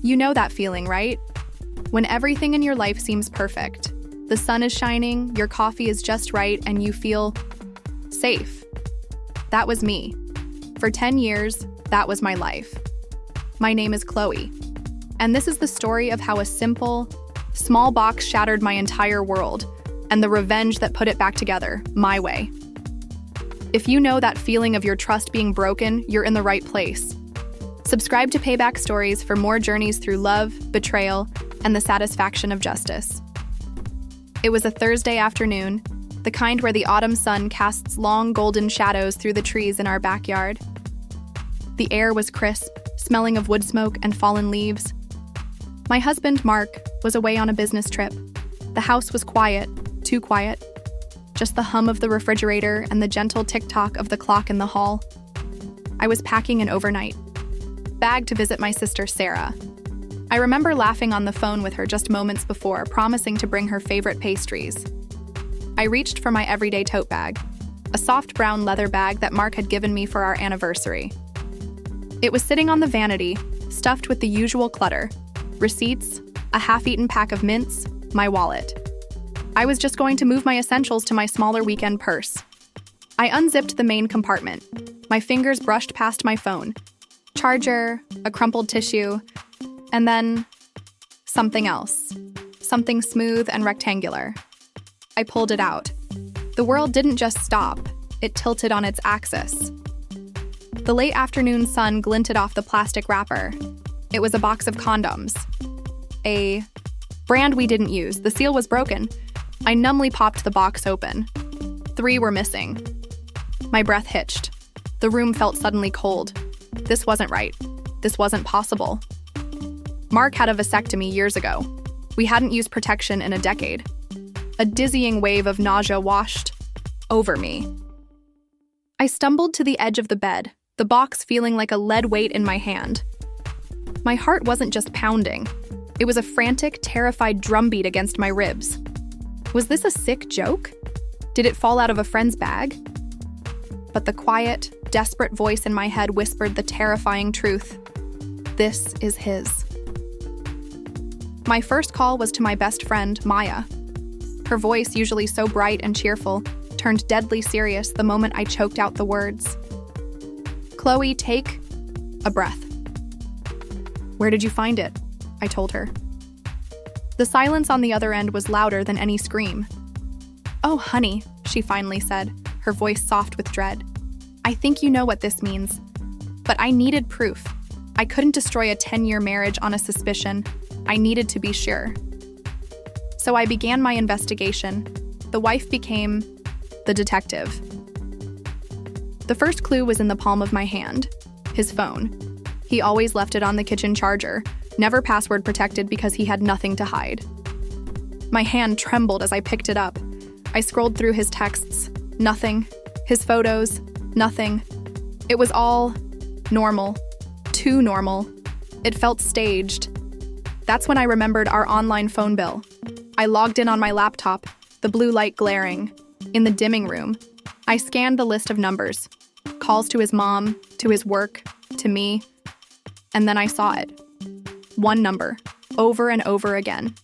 You know that feeling, right? When everything in your life seems perfect. The sun is shining, your coffee is just right, and you feel safe. That was me. For 10 years, that was my life. My name is Chloe, and this is the story of how a simple, small box shattered my entire world, and the revenge that put it back together, my way. If you know that feeling of your trust being broken, you're in the right place. Subscribe to Payback Stories for more journeys through love, betrayal, and the satisfaction of justice. It was a Thursday afternoon, the kind where the autumn sun casts long golden shadows through the trees in our backyard. The air was crisp, smelling of wood smoke and fallen leaves. My husband, Mark, was away on a business trip. The house was quiet, too quiet. Just the hum of the refrigerator and the gentle tick-tock of the clock in the hall. I was packing an overnight bag to visit my sister, Sarah. I remember laughing on the phone with her just moments before, promising to bring her favorite pastries. I reached for my everyday tote bag, a soft brown leather bag that Mark had given me for our anniversary. It was sitting on the vanity, stuffed with the usual clutter: receipts, a half-eaten pack of mints, my wallet. I was just going to move my essentials to my smaller weekend purse. I unzipped the main compartment. My fingers brushed past my phone. Charger, a crumpled tissue, and then something else. Something smooth and rectangular. I pulled it out. The world didn't just stop, it tilted on its axis. The late afternoon sun glinted off the plastic wrapper. It was a box of condoms. A brand we didn't use. The seal was broken. I numbly popped the box open. 3 were missing. My breath hitched. The room felt suddenly cold. This wasn't right. This wasn't possible. Mark had a vasectomy years ago. We hadn't used protection in a decade. A dizzying wave of nausea washed over me. I stumbled to the edge of the bed, the box feeling like a lead weight in my hand. My heart wasn't just pounding. It was a frantic, terrified drumbeat against my ribs. Was this a sick joke? Did it fall out of a friend's bag? But the quiet, desperate voice in my head whispered the terrifying truth. This is his. My first call was to my best friend, Maya. Her voice, usually so bright and cheerful, turned deadly serious the moment I choked out the words. Chloe, take a breath. Where did you find it? I told her. The silence on the other end was louder than any scream. Oh, honey, she finally said, her voice soft with dread. I think you know what this means. But I needed proof. I couldn't destroy a 10-year marriage on a suspicion. I needed to be sure. So I began my investigation. The wife became the detective. The first clue was in the palm of my hand, his phone. He always left it on the kitchen charger, never password protected because he had nothing to hide. My hand trembled as I picked it up. I scrolled through his texts. Nothing. His photos. Nothing. It was all normal. Too normal. It felt staged. That's when I remembered our online phone bill. I logged in on my laptop, the blue light glaring. In the dimming room, I scanned the list of numbers. Calls to his mom, to his work, to me. And then I saw it. One number, over and over again.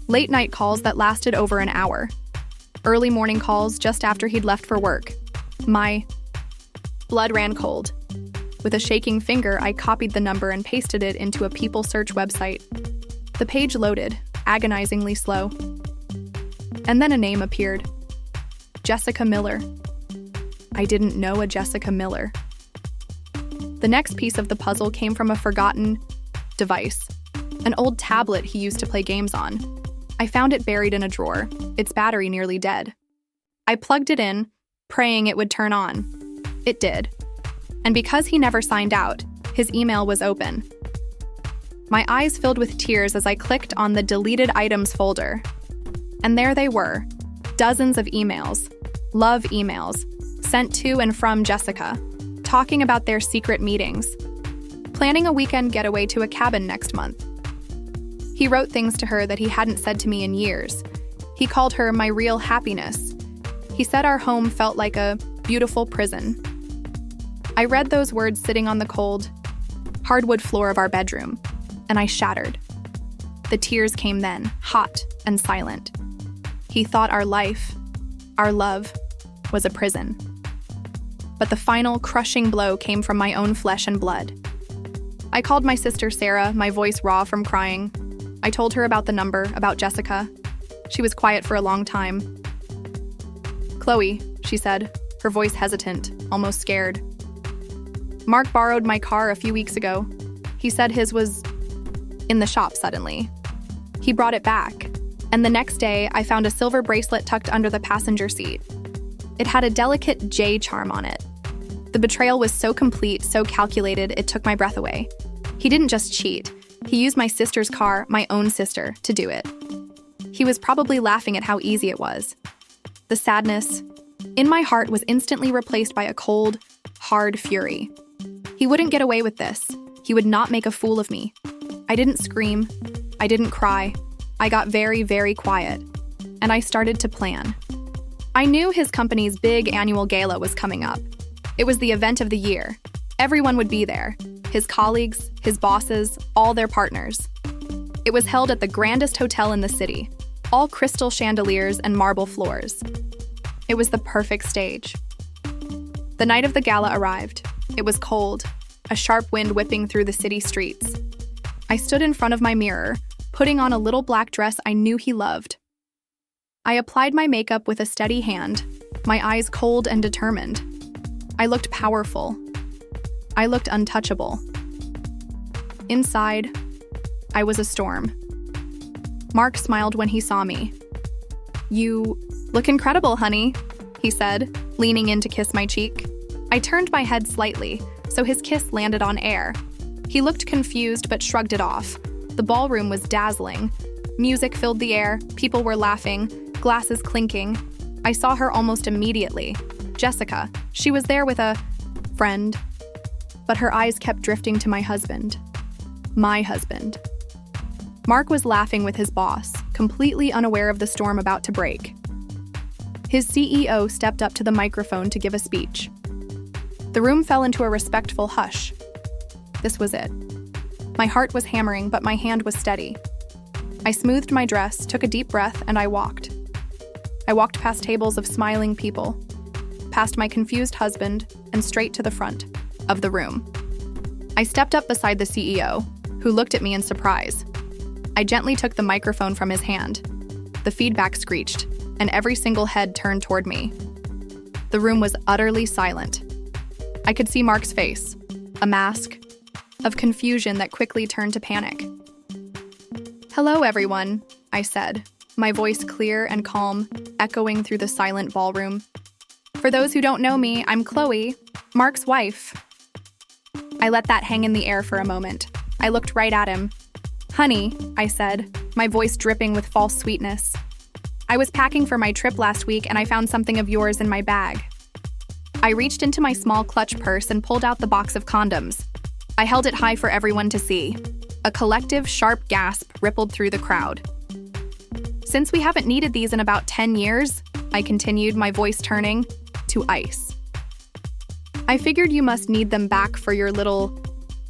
Late night calls that lasted over an hour. Early morning calls just after he'd left for work. My blood ran cold. With a shaking finger, I copied the number and pasted it into a people search website. The page loaded, agonizingly slow. And then a name appeared. Jessica Miller. I didn't know a Jessica Miller. The next piece of the puzzle came from a forgotten device, an old tablet he used to play games on. I found it buried in a drawer, its battery nearly dead. I plugged it in, praying it would turn on. It did. And because he never signed out, his email was open. My eyes filled with tears as I clicked on the deleted items folder. And there they were, dozens of emails, love emails, sent to and from Jessica, talking about their secret meetings, planning a weekend getaway to a cabin next month. He wrote things to her that he hadn't said to me in years. He called her my real happiness. He said our home felt like a beautiful prison. I read those words sitting on the cold, hardwood floor of our bedroom. and I shattered. The tears came then, hot and silent. He thought our life, our love, was a prison. But the final, crushing blow came from my own flesh and blood. I called my sister Sarah, my voice raw from crying. I told her about the number, about Jessica. She was quiet for a long time. "Chloe," she said, her voice hesitant, almost scared. "Mark borrowed my car a few weeks ago. He said his was in the shop suddenly. He brought it back, and the next day I found a silver bracelet tucked under the passenger seat. It had a delicate J charm on it. The betrayal was so complete, so calculated, it took my breath away. He didn't just cheat. He used my sister's car, my own sister, to do it. He was probably laughing at how easy it was. The sadness in my heart was instantly replaced by a cold, hard fury. He wouldn't get away with this. He would not make a fool of me. I didn't scream. I didn't cry. I got very, very quiet. And I started to plan. I knew his company's big annual gala was coming up. It was the event of the year. Everyone would be there. His colleagues, his bosses, all their partners. It was held at the grandest hotel in the city, all crystal chandeliers and marble floors. It was the perfect stage. The night of the gala arrived. It was cold, a sharp wind whipping through the city streets. I stood in front of my mirror, putting on a little black dress I knew he loved. I applied my makeup with a steady hand, my eyes cold and determined. I looked powerful. I looked untouchable. Inside, I was a storm. Mark smiled when he saw me. "You look incredible, honey," he said, leaning in to kiss my cheek. I turned my head slightly, so his kiss landed on air. He looked confused but shrugged it off. The ballroom was dazzling. Music filled the air, people were laughing, glasses clinking. I saw her almost immediately. Jessica. She was there with a friend. But her eyes kept drifting to my husband. My husband. Mark was laughing with his boss, completely unaware of the storm about to break. His CEO stepped up to the microphone to give a speech. The room fell into a respectful hush. This was it. My heart was hammering, but my hand was steady. I smoothed my dress, took a deep breath, and I walked. I walked past tables of smiling people, past my confused husband, and straight to the front of the room. I stepped up beside the CEO, who looked at me in surprise. I gently took the microphone from his hand. The feedback screeched, and every single head turned toward me. The room was utterly silent. I could see Mark's face, a mask of confusion that quickly turned to panic. "Hello, everyone," I said, my voice clear and calm, echoing through the silent ballroom. "For those who don't know me, I'm Chloe, Mark's wife." I let that hang in the air for a moment. I looked right at him. "Honey," I said, my voice dripping with false sweetness. "I was packing for my trip last week and I found something of yours in my bag." I reached into my small clutch purse and pulled out the box of condoms. I held it high for everyone to see. A collective, sharp gasp rippled through the crowd. "Since we haven't needed these in about 10 years, I continued, my voice turning, to ice. "I figured you must need them back for your little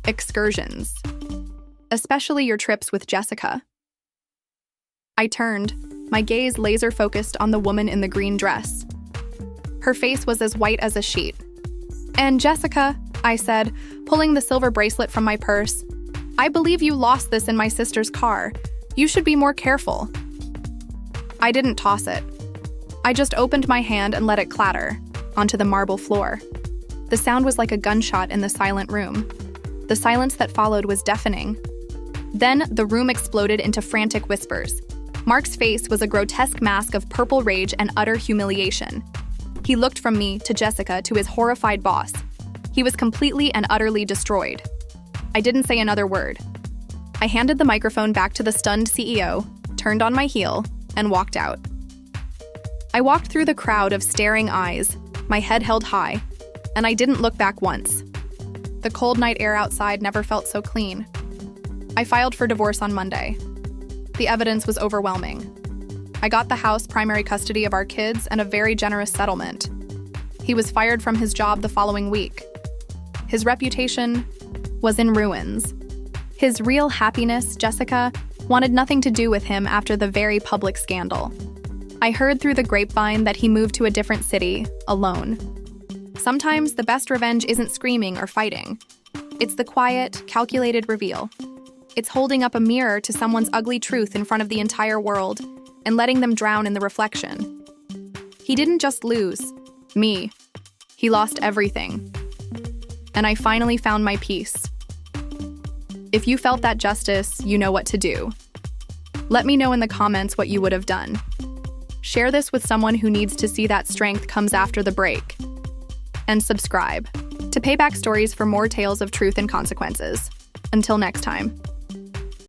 excursions, especially your trips with Jessica." I turned, my gaze laser-focused on the woman in the green dress. Her face was as white as a sheet. "And Jessica," I said, pulling the silver bracelet from my purse, "I believe you lost this in my sister's car. You should be more careful." I didn't toss it. I just opened my hand and let it clatter onto the marble floor. The sound was like a gunshot in the silent room. The silence that followed was deafening. Then the room exploded into frantic whispers. Mark's face was a grotesque mask of purple rage and utter humiliation. He looked from me to Jessica to his horrified boss. He was completely and utterly destroyed. I didn't say another word. I handed the microphone back to the stunned CEO, turned on my heel, and walked out. I walked through the crowd of staring eyes, my head held high, and I didn't look back once. The cold night air outside never felt so clean. I filed for divorce on Monday. The evidence was overwhelming. I got the house, primary custody of our kids, and a very generous settlement. He was fired from his job the following week. His reputation was in ruins. His real happiness, Jessica, wanted nothing to do with him after the very public scandal. I heard through the grapevine that he moved to a different city, alone. Sometimes the best revenge isn't screaming or fighting. It's the quiet, calculated reveal. It's holding up a mirror to someone's ugly truth in front of the entire world and letting them drown in the reflection. He didn't just lose me. He lost everything. And I finally found my peace. If you felt that justice, you know what to do. Let me know in the comments what you would have done. Share this with someone who needs to see that strength comes after the break. And subscribe to Payback Stories for more tales of truth and consequences. Until next time.